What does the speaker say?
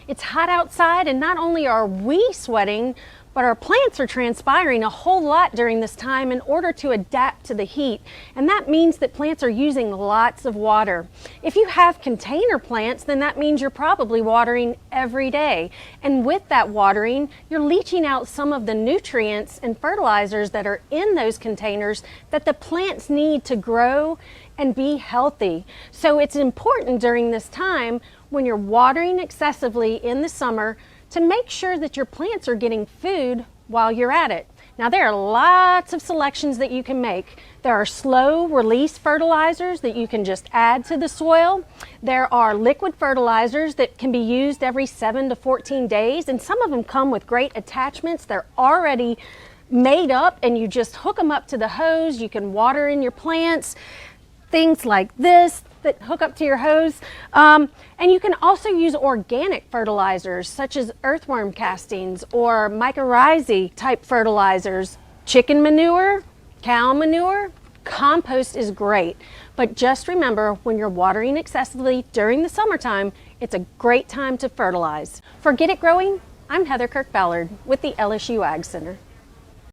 It's hot outside, and not only are we sweating, but our plants are transpiring a whole lot during this time in order to adapt to the heat. And that means that plants are using lots of water. If you have container plants, then that means you're probably watering every day. And with that watering, you're leaching out some of the nutrients and fertilizers that are in those containers that the plants need to grow and be healthy. So it's important during this time when you're watering excessively in the summer to make sure that your plants are getting food while you're at it. Now, there are lots of selections that you can make. There are slow release fertilizers that you can just add to the soil. There are liquid fertilizers that can be used every 7 to 14 days, and some of them come with great attachments. They're already made up and you just hook them up to the hose. You can water in your plants. Things like this that hook up to your hose. And you can also use organic fertilizers such as earthworm castings or mycorrhizae type fertilizers. Chicken manure, cow manure, compost is great. But just remember, when you're watering excessively during the summertime, it's a great time to fertilize. For Get It Growing, I'm Heather Kirk-Ballard with the LSU AgCenter.